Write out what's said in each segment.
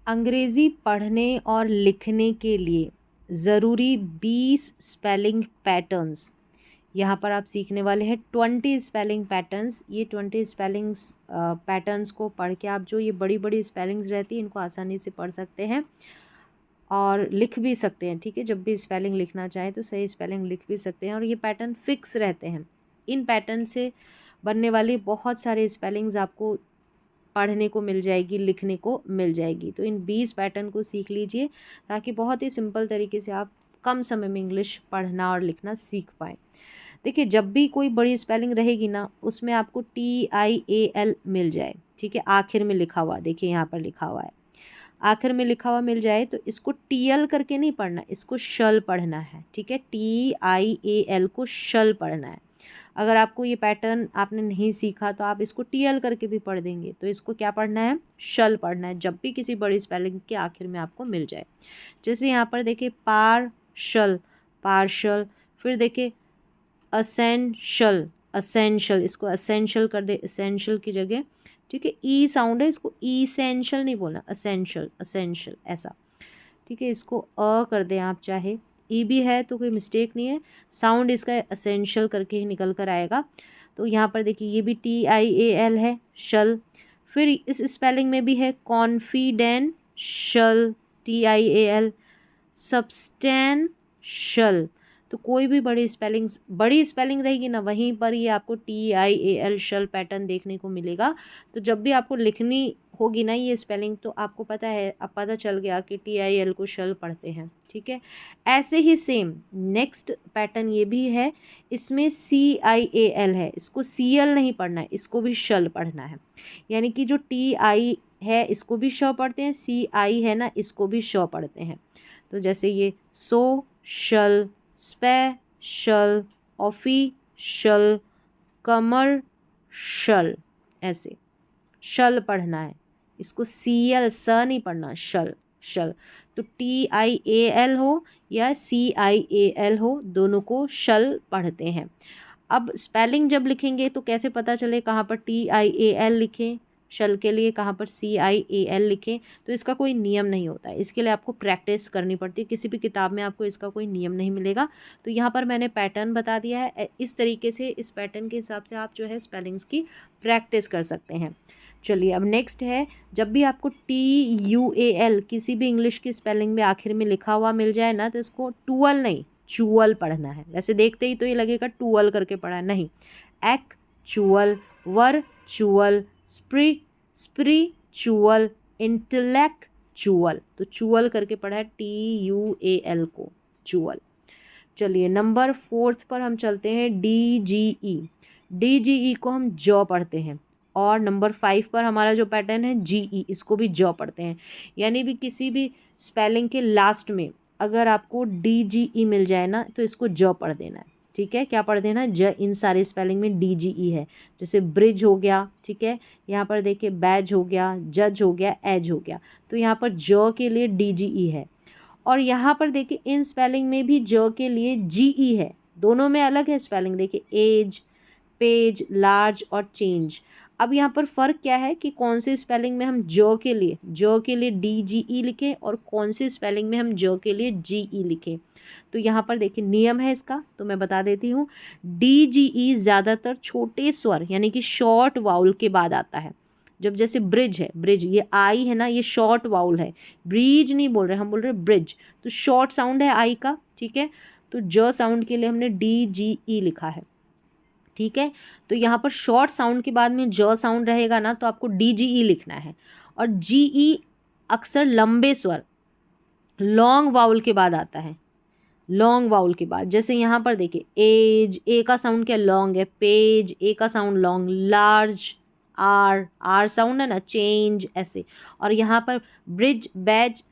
अंग्रेज़ी पढ़ने और लिखने के लिए ज़रूरी 20 स्पेलिंग पैटर्न्स यहाँ पर आप सीखने वाले हैं। 20 स्पेलिंग पैटर्न्स, ये 20 स्पेलिंग्स पैटर्न्स को पढ़ के आप जो ये बड़ी बड़ी स्पेलिंग्स रहती हैं इनको आसानी से पढ़ सकते हैं और लिख भी सकते हैं। ठीक है, जब भी स्पेलिंग लिखना चाहें तो सही स्पेलिंग लिख भी सकते हैं और ये पैटर्न फिक्स रहते हैं। इन पैटर्न से बनने वाली बहुत सारे स्पेलिंग्स आपको पढ़ने को मिल जाएगी, लिखने को मिल जाएगी। तो इन 20 पैटर्न को सीख लीजिए ताकि बहुत ही सिंपल तरीके से आप कम समय में इंग्लिश पढ़ना और लिखना सीख पाएँ। देखिए, जब भी कोई बड़ी स्पेलिंग रहेगी ना उसमें आपको TIAL मिल जाए, ठीक है, आखिर में लिखा हुआ, देखिए यहाँ पर लिखा हुआ है, आखिर में लिखा हुआ मिल जाए तो इसको TL करके नहीं पढ़ना, इसको शल पढ़ना है। ठीक है, TIAL को शल पढ़ना है। अगर आपको ये पैटर्न आपने नहीं सीखा तो आप इसको TL करके भी पढ़ देंगे, तो इसको क्या पढ़ना है, शल पढ़ना है जब भी किसी बड़ी स्पेलिंग के आखिर में आपको मिल जाए। जैसे यहाँ पर देखिए पार्शल, पार्शल, फिर देखिए असेंशल, असेंशल, इसको असेंशल कर दे, असेंशल की जगह, ठीक है, ई साउंड है, इसको इसेंशियल नहीं बोलना, असेंशल, असेंशल ऐसा। ठीक है, इसको कर दें आप, चाहे ई भी है तो कोई मिस्टेक नहीं है, साउंड इसका असेंशियल करके ही निकल कर आएगा। तो यहाँ पर देखिए ये भी TIAL है, शल। फिर इस स्पेलिंग में भी है कॉन्फिडेंशियल, TIAL, सब्सटेंशियल। तो कोई भी बड़ी स्पेलिंग रहेगी ना वहीं पर ये आपको TIAL शल पैटर्न देखने को मिलेगा। तो जब भी आपको लिखनी होगी ना ये स्पेलिंग तो आपको पता है, अब पता चल गया कि TIL को शल पढ़ते हैं। ठीक है, ऐसे ही सेम नेक्स्ट पैटर्न ये भी है, इसमें CIAL है, इसको CL नहीं पढ़ना है, इसको भी शल पढ़ना है। यानी कि जो TI है इसको भी श पढ़ते हैं, CI है ना इसको भी श पढ़ते हैं। तो जैसे ये सोशल, स्पेशल, ऑफिशियल, कमर्शियल, ऐसे शल पढ़ना है, इसको CL स नहीं पढ़ना, शल, शल। तो TIAL हो या CIAL हो दोनों को शल पढ़ते हैं। अब स्पेलिंग जब लिखेंगे तो कैसे पता चले कहाँ पर TIAL लिखें शल के लिए, कहाँ पर CIAL लिखें, तो इसका कोई नियम नहीं होता है, इसके लिए आपको प्रैक्टिस करनी पड़ती है। किसी भी किताब में आपको इसका कोई नियम नहीं मिलेगा। तो यहाँ पर मैंने पैटर्न बता दिया है, इस तरीके से इस पैटर्न के हिसाब से आप जो है स्पेलिंग्स की प्रैक्टिस कर सकते हैं। चलिए अब नेक्स्ट है, जब भी आपको TUAL किसी भी इंग्लिश की स्पेलिंग में आखिर में लिखा हुआ मिल जाए ना तो इसको टूअल नहीं चुअल पढ़ना है। वैसे देखते ही तो ये लगेगा टूअल करके पढ़ा है, नहीं, एक्चुअल, वर्चुअल, स्पिरिचुअल, इंटेलेक्चुअल, तो चुअल करके पढ़ा है TUAL को, चुअल। चलिए नंबर 4 पर हम चलते हैं, DGE। DGE को हम जॉ पढ़ते हैं। और नंबर 5 पर हमारा जो पैटर्न है GE, इसको भी जॉ पढ़ते हैं। यानी भी किसी भी स्पेलिंग के लास्ट में अगर आपको DGE मिल जाए ना तो इसको जॉ पढ़ देना है। ठीक है, क्या पढ़ देना, ज। इन सारे स्पेलिंग में DGE है। जैसे ब्रिज हो गया, ठीक है, यहाँ पर देखिए बैज हो गया, जज हो गया, एज हो गया, तो यहाँ पर ज के लिए DGE है। और यहाँ पर देखिए इन स्पेलिंग में भी ज के लिए GE है, दोनों में अलग है स्पेलिंग। देखिए एज, पेज, लार्ज और चेंज। अब यहाँ पर फ़र्क क्या है कि कौन सी स्पेलिंग में हम ज के लिए DGE लिखें और कौन सी स्पेलिंग में हम ज के लिए GE लिखें। तो यहाँ पर देखिए नियम है इसका, तो मैं बता देती हूँ। DGE ज़्यादातर छोटे स्वर यानी कि शॉर्ट वाउल के बाद आता है। जब जैसे ब्रिज है, ब्रिज ये आई है ना, ये शॉर्ट वाउल है, ब्रिज नहीं बोल रहे, हम बोल रहे ब्रिज, तो शॉर्ट साउंड है आई का। ठीक है, तो ज साउंड के लिए हमने DGE लिखा है। ठीक है, तो यहाँ पर शॉर्ट साउंड के बाद में ज साउंड रहेगा ना तो आपको DGE लिखना है। और GE अक्सर लंबे स्वर लॉन्ग वाउल के बाद आता है, लॉन्ग वाउल के बाद। जैसे यहाँ पर देखिए एज, ए का साउंड क्या लॉन्ग है, पेज, ए का sound long, large, R sound है ना, चेंज, ऐसे। और यहाँ पर ब्रिज, बैज,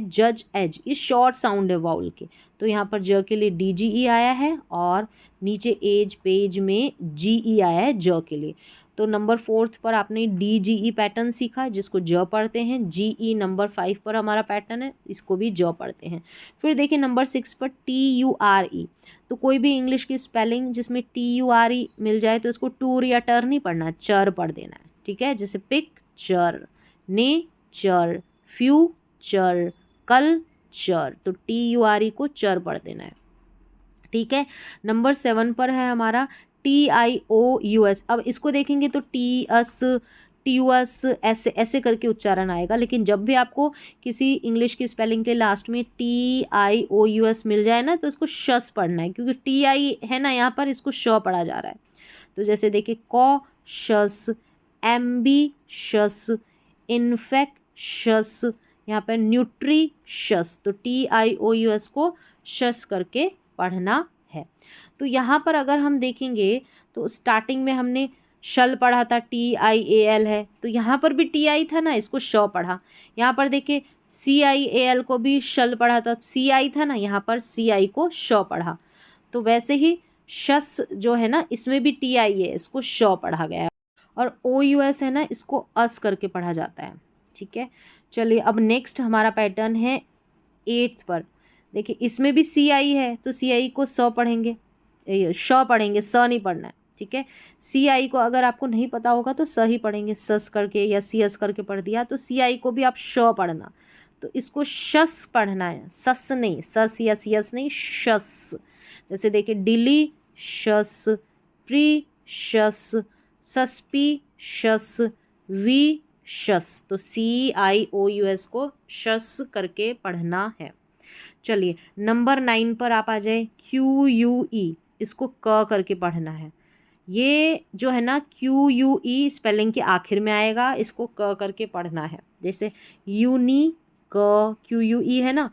जज, एज, ये शॉर्ट साउंड है वाउल के, तो यहाँ पर ज के लिए DGE आया है और नीचे एज, पेज में GE आया है ज के लिए। तो नंबर 4 पर आपने DGE पैटर्न सीखा जिसको ज पढ़ते हैं। GE नंबर 5 पर हमारा पैटर्न है, इसको भी ज पढ़ते हैं। फिर देखिए नंबर 6 पर TURE। तो कोई भी इंग्लिश की स्पेलिंग जिसमें TURE मिल जाए तो इसको टूर या टर नहीं पढ़ना, चर पढ़ देना है। ठीक है, जैसे पिक्चर, नेचर, फ्यूचर, कल्चर, तो TURE को चर पढ़ देना है। ठीक है, नंबर 7 पर है हमारा TIOUS। अब इसको देखेंगे तो TUS ऐसे ऐसे करके उच्चारण आएगा, लेकिन जब भी आपको किसी इंग्लिश की स्पेलिंग के लास्ट में TIOUS मिल जाए ना तो इसको शस पढ़ना है, क्योंकि TI है ना यहाँ पर, इसको श पढ़ा जा रहा है। तो जैसे देखिए कॉशस, एम्बिशस, इन्फेक्शस, यहाँ पर न्यूट्रिशस, तो TIOUS को शस करके पढ़ना है। तो यहाँ पर अगर हम देखेंगे तो स्टार्टिंग में हमने शल पढ़ा था, TIAL है, तो यहाँ पर भी TI था ना, इसको श पढ़ा। यहाँ पर देखिए CIAL को भी शल पढ़ा था, CI था ना, यहाँ पर CI को श पढ़ा। तो वैसे ही शस जो है ना, इसमें भी TI है, इसको श पढ़ा गया है, और OUS है ना, इसको अस करके पढ़ा जाता है। ठीक है, चलिए अब नेक्स्ट हमारा पैटर्न है 8th पर। देखिए इसमें भी CI है, तो CI को स पढ़ेंगे, श पढ़ेंगे, स नहीं पढ़ना है। ठीक है, CI को अगर आपको नहीं पता होगा तो स ही पढ़ेंगे, सस करके या CS करके पढ़ दिया, तो CI को भी आप श पढ़ना, तो इसको शस पढ़ना है, सस नहीं, सस या CS नहीं, शस। जैसे देखिए डिलीशस, प्रीशस, सस्पिशस, विशस, तो CIOUS को शस करके पढ़ना है। चलिए नंबर 9 पर आप आ जाए, QUE, इसको क करके पढ़ना है। ये जो है ना QUE स्पेलिंग के आखिर में आएगा, इसको क करके पढ़ना है। जैसे यूनी क, QUE है ना,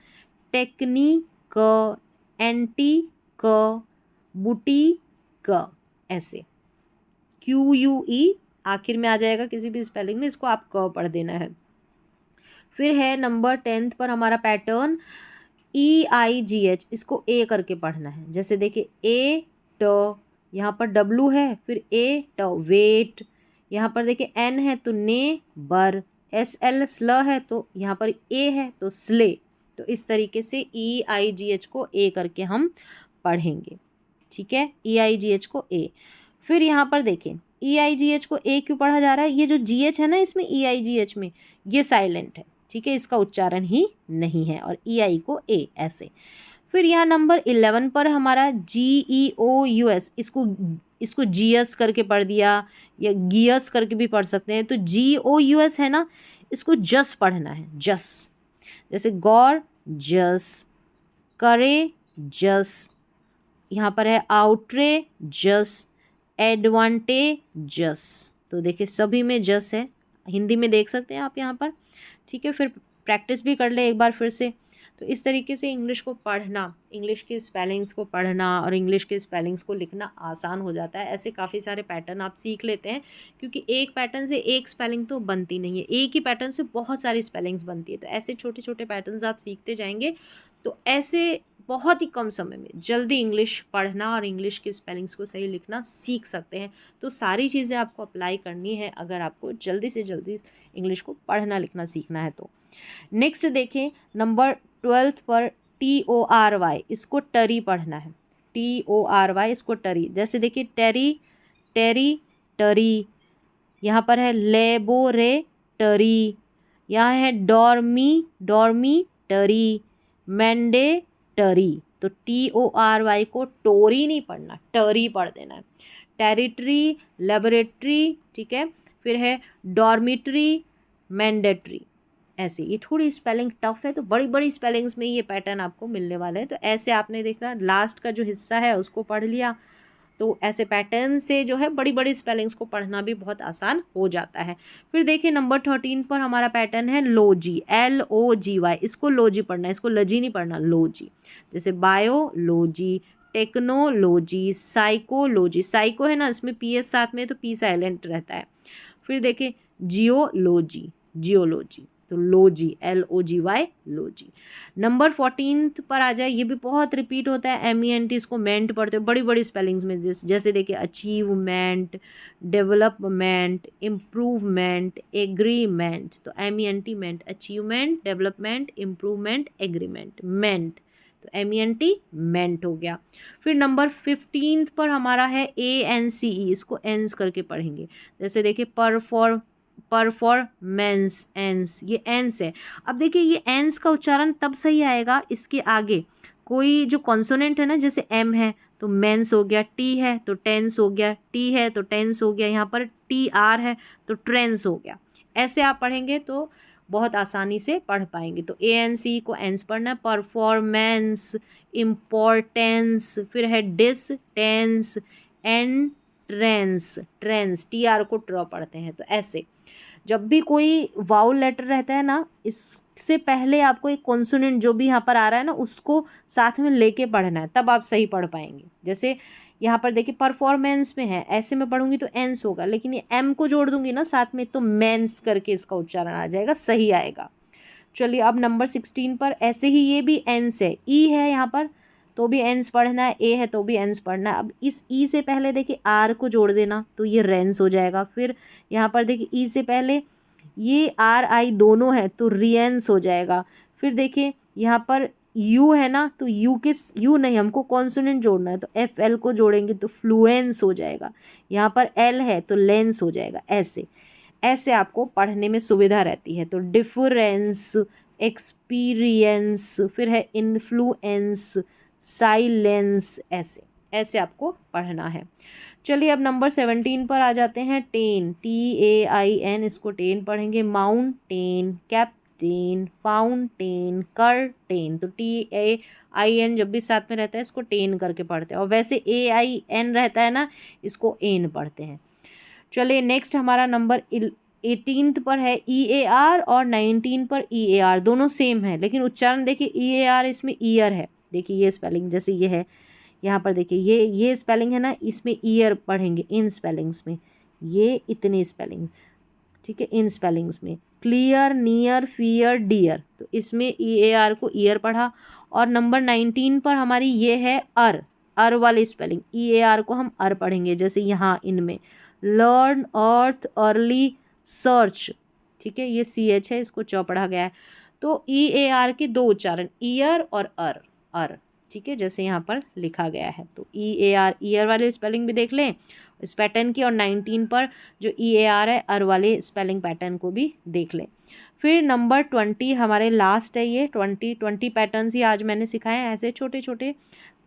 टेक्नी क, एंटी क, बूटी क, ऐसे QUE आखिर में आ जाएगा किसी भी स्पेलिंग में, इसको आप क पढ़ देना है। फिर है नंबर 10th पर हमारा पैटर्न EIGH, इसको A करके पढ़ना है। जैसे देखिए ए ट, यहाँ पर W है, फिर ए ट वेट, यहाँ पर देखिए N है तो ने बर, SL स्ल है तो यहाँ पर A है तो स्ले, तो इस तरीके से EIGH को A करके हम पढ़ेंगे। ठीक है, EIGH को A। फिर यहाँ पर देखें EIGH को A क्यों पढ़ा जा रहा है, ये जो GH है ना इसमें EIGH में, ये साइलेंट है। ठीक है, इसका उच्चारण ही नहीं है, और EI को A ऐसे। फिर यहाँ नंबर 11 पर हमारा GEOUS, इसको GS करके पढ़ दिया, या गियस करके भी पढ़ सकते हैं। तो GOUS है ना, इसको जस पढ़ना है, जस। जैसे गौर जस, करे जस, यहाँ पर है आउटरे जस, एडवांटेजस, तो देखिए सभी में जस है, हिंदी में देख सकते हैं आप यहाँ पर। ठीक है, फिर प्रैक्टिस भी कर ले एक बार फिर से। तो इस तरीके से इंग्लिश को पढ़ना, इंग्लिश की स्पेलिंग्स को पढ़ना और इंग्लिश के स्पेलिंग्स को लिखना आसान हो जाता है। ऐसे काफ़ी सारे पैटर्न आप सीख लेते हैं, क्योंकि एक पैटर्न से एक स्पेलिंग तो बनती नहीं है, एक ही पैटर्न से बहुत सारी स्पेलिंग्स बनती है। तो ऐसे छोटे छोटे पैटर्न्स आप सीखते जाएंगे, तो ऐसे बहुत ही कम समय में जल्दी इंग्लिश पढ़ना और इंग्लिश की स्पेलिंग्स को सही लिखना सीख सकते हैं। तो सारी चीज़ें आपको अप्लाई करनी है अगर आपको जल्दी से जल्दी इंग्लिश को पढ़ना लिखना सीखना है तो। नेक्स्ट देखें नंबर 12 पर TORY, इसको टरी पढ़ना है, TORY, इसको टरी। जैसे देखिए टेरी, टेरी टरी, यहाँ पर है लेबोरेटरी, यहाँ है डॉर्मी, डॉर्मी टरी, मैंडेटरी, तो TORY को टोरी नहीं पढ़ना, टरी पढ़ देना है। टेरिटरी, लेबोरेटरी, ठीक है, फिर है डॉर्मिटरी, मैंडेटरी, ऐसे। ये थोड़ी स्पेलिंग टफ है, तो बड़ी बड़ी स्पेलिंग्स में ये पैटर्न आपको मिलने वाले हैं। तो ऐसे आपने देखना, लास्ट का जो हिस्सा है उसको पढ़ लिया, तो ऐसे पैटर्न से जो है बड़ी बड़ी स्पेलिंग्स को पढ़ना भी बहुत आसान हो जाता है। फिर देखिए नंबर 13 पर हमारा पैटर्न है लोजी, LOGY, इसको लोजी पढ़ना है, इसको लजी नहीं पढ़ना, लोजी। जैसे बायोलॉजी, टेक्नोलॉजी, साइकोलॉजी, साइको है ना इसमें PS साथ में, तो P साइलेंट रहता है। फिर देखिए जियोलॉजी, जियोलॉजी, तो लोजी, LOGY, लोजी। नंबर 14 पर आ जाए, ये भी बहुत रिपीट होता है, MENT, इसको मेंट पढ़ते हो बड़ी बड़ी स्पेलिंग्स में। जैसे देखिए अचीवमेंट, डेवलपमेंट, इम्प्रूवमेंट, एग्रीमेंट, तो MENT मेंट, अचीवमेंट, डेवलपमेंट, इम्प्रूवमेंट, एग्रीमेंट, मेंट, तो MENT मेंट हो गया। फिर नंबर 15 पर हमारा है ANCE, इसको एंस करके पढ़ेंगे। जैसे देखिए परफॉर्म, परफॉर्मेंस, एंस, ये एंस है। अब देखिए ये एंस का उच्चारण तब सही आएगा इसके आगे कोई जो कॉन्सोनेंट है ना, जैसे एम है तो मेंस हो गया, टी है तो टेंस हो गया, टी है तो टेंस हो गया, यहाँ पर टी आर है तो ट्रेंस हो गया। ऐसे आप पढ़ेंगे तो बहुत आसानी से पढ़ पाएंगे। तो ए एन सी को एंस पढ़ना है, परफॉर्मेंस, इम्पोर्टेंस, फिर है distance, entrance, trance, T R को ट्र पढ़ते हैं। तो ऐसे जब भी कोई वाउल लेटर रहता है ना, इससे पहले आपको एक कॉन्सोनेंट जो भी यहाँ पर आ रहा है ना उसको साथ में लेके पढ़ना है, तब आप सही पढ़ पाएंगे। जैसे यहाँ पर देखिए परफॉर्मेंस में है, ऐसे में पढ़ूंगी तो एंस होगा, लेकिन ये एम को जोड़ दूंगी ना साथ में तो मेंस करके इसका उच्चारण आ जाएगा, सही आएगा। चलिए अब नंबर 16 पर ऐसे ही ये भी एंस है, ई है यहाँ पर तो भी एंस पढ़ना है, ए है तो भी एंस पढ़ना है। अब इस ई से पहले देखिए आर को जोड़ देना तो ये रेंस हो जाएगा। फिर यहाँ पर देखिए ई से पहले ये आर आई दोनों है तो रियंस हो जाएगा। फिर देखिए यहाँ पर यू है ना, तो यू यू नहीं, हमको कॉन्सोनेंट जोड़ना है तो एफ एल को जोड़ेंगे तो फ्लुएंस हो जाएगा। यहाँ पर एल है तो लेंस हो जाएगा। ऐसे ऐसे आपको पढ़ने में सुविधा रहती है। तो डिफरेंस, एक्सपीरियंस, फिर है इन्फ्लुएंस, साइलेंस, ऐसे ऐसे आपको पढ़ना है। चलिए अब नंबर 17 पर आ जाते हैं, टेन, TAIN, इसको टेन पढ़ेंगे। माउंटेन, कैप्टेन, फाउंटेन, कर्टेन, तो TAIN जब भी साथ में रहता है इसको टेन करके पढ़ते हैं, और वैसे AIN रहता है ना इसको एन पढ़ते हैं। चलिए नेक्स्ट हमारा नंबर 18 पर है EAR, और 19 पर EAR, दोनों सेम है लेकिन उच्चारण देखिए EAR इसमें ईयर है, देखिए ये स्पेलिंग जैसे ये है, यहाँ पर देखिए ये स्पेलिंग है ना, इसमें ईयर पढ़ेंगे इन स्पेलिंग्स में, ये इतने स्पेलिंग, ठीक है, इन स्पेलिंग्स में। क्लियर, नियर, फियर, डियर, तो इसमें EAR को ईयर पढ़ा। और नंबर 19 पर हमारी ये है अर वाली स्पेलिंग, EAR को हम अर पढ़ेंगे, जैसे यहाँ इनमें लर्न, अर्थ, अर्ली, सर्च, ठीक है, ये CH है, इसको च पढ़ा गया है। तो EAR के दो उच्चारण, ईयर और अर, ठीक है, जैसे यहाँ पर लिखा गया है। तो EAR ईयर वाले स्पेलिंग भी देख लें इस पैटर्न की, और 19 पर जो EAR है अर वाले स्पेलिंग पैटर्न को भी देख लें। फिर नंबर 20 हमारे लास्ट है, ये 20 पैटर्न्स ही आज मैंने सिखाए हैं। ऐसे छोटे छोटे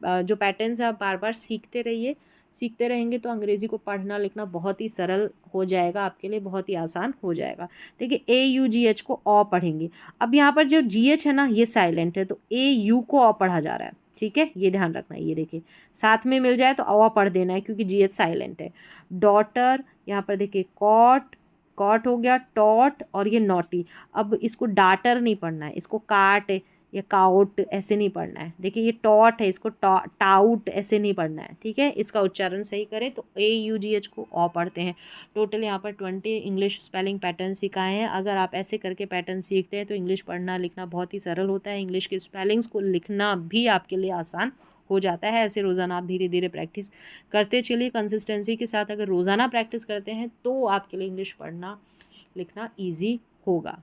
जो पैटर्न्स आप बार बार सीखते रहिए, सीखते रहेंगे तो अंग्रेज़ी को पढ़ना लिखना बहुत ही सरल हो जाएगा, आपके लिए बहुत ही आसान हो जाएगा। देखिए AUGH को अ पढ़ेंगे। अब यहाँ पर जो GH है ना ये साइलेंट है, तो AU को अ पढ़ा जा रहा है, ठीक है, ये ध्यान रखना है। ये देखिए साथ में मिल जाए तो अ पढ़ देना है क्योंकि GH साइलेंट है। डॉटर, यहाँ पर देखिए कॉट हो गया, टॉट, और ये नॉटी। अब इसको डाटर नहीं पढ़ना है, इसको काट या काउट ऐसे नहीं पढ़ना है। देखिए ये टॉट है, इसको टाउट ऐसे नहीं पढ़ना है, ठीक है, इसका उच्चारण सही करें तो AUGH को अ पढ़ते हैं। टोटल यहाँ पर 20 इंग्लिश स्पेलिंग पैटर्न सिखाए हैं। अगर आप ऐसे करके पैटर्न सीखते हैं तो इंग्लिश पढ़ना लिखना बहुत ही सरल होता है, इंग्लिश के स्पेलिंग्स को लिखना भी आपके लिए आसान हो जाता है। ऐसे रोज़ाना आप धीरे धीरे प्रैक्टिस करते चलिए कंसिस्टेंसी के साथ। अगर रोज़ाना प्रैक्टिस करते हैं तो आपके लिए इंग्लिश पढ़ना लिखना ईजी होगा।